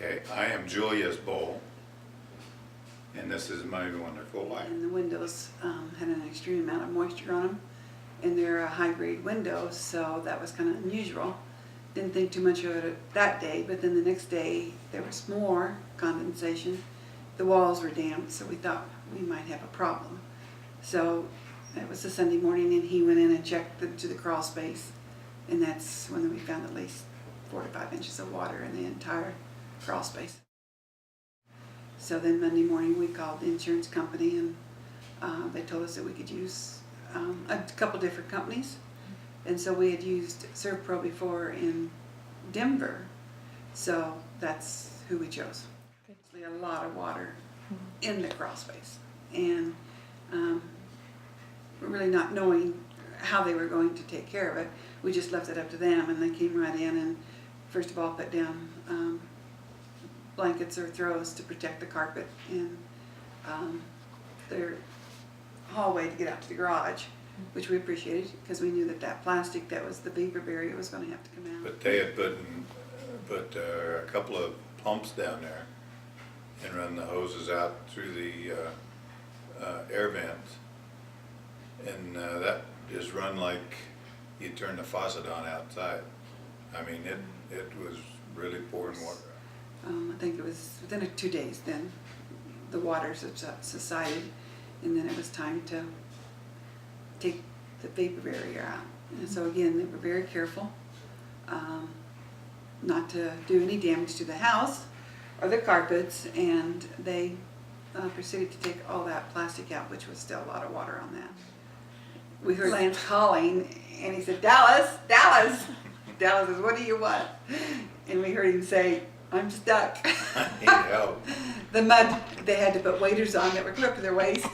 Okay, I am Julia's Bowl, and this is my wonderful life. And the windows had an extreme amount of moisture on them, and they're high-grade windows, so that was kind of unusual. Didn't think too much of it that day, but then the next day there was more condensation. The walls were damp, so we thought we might have a problem. So it was a Sunday morning, and he went in and checked to the crawl space, and that's when we found at least 4 to 5 inches of water in the entire crawl space. So then Monday morning we called the insurance company, and they told us that we could use a couple different companies. And so we had used ServPro before in Denver, so that's who we chose. We had a lot of water in the crawl space, and really not knowing how they were going to take care of it, we just left it up to them, and they came right in and first of all put down blankets or throws to protect the carpet in their hallway to get out to the garage, which we appreciated because we knew that that plastic that was the vapor barrier was going to have to come out. But they had put a couple of pumps down there and run the hoses out through the air vents, and that just run like you turn the faucet on outside. I mean, it was really pouring water out. I think it was within 2 days then the water subsided, and then it was time to take the vapor barrier out. And so again, they were very careful not to do any damage to the house or the carpets, and they proceeded to take all that plastic out, which was still a lot of water on that. We heard Lance calling, and he said, "Dallas, Dallas." Dallas says, "What do you want?" And we heard him say, "I'm stuck." I need help. The mud, they had to put waders on that were clear up to their waist,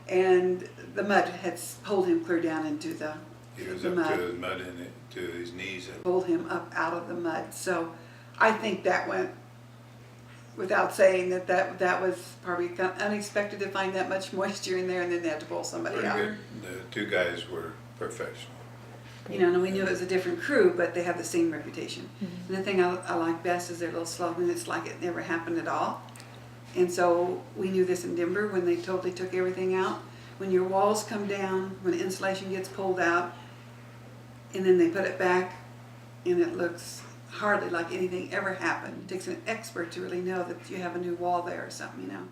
and the mud had pulled him clear down into the He was the up mud. to his mud in it, to his knees. Pulled him up out of the mud. So I think that went without saying that was probably kind of unexpected to find that much moisture in there, and then they had to pull somebody Pretty out. good. The two guys were professional. You know, and we knew it was a different crew, but they have the same reputation. And the thing I like best is their little slogan, it's like it never happened at all. And so we knew this in Denver when they totally took everything out. When your walls come down, when the insulation gets pulled out, and then they put it back, and it looks hardly like anything ever happened. It takes an expert to really know that you have a new wall there or something, you know.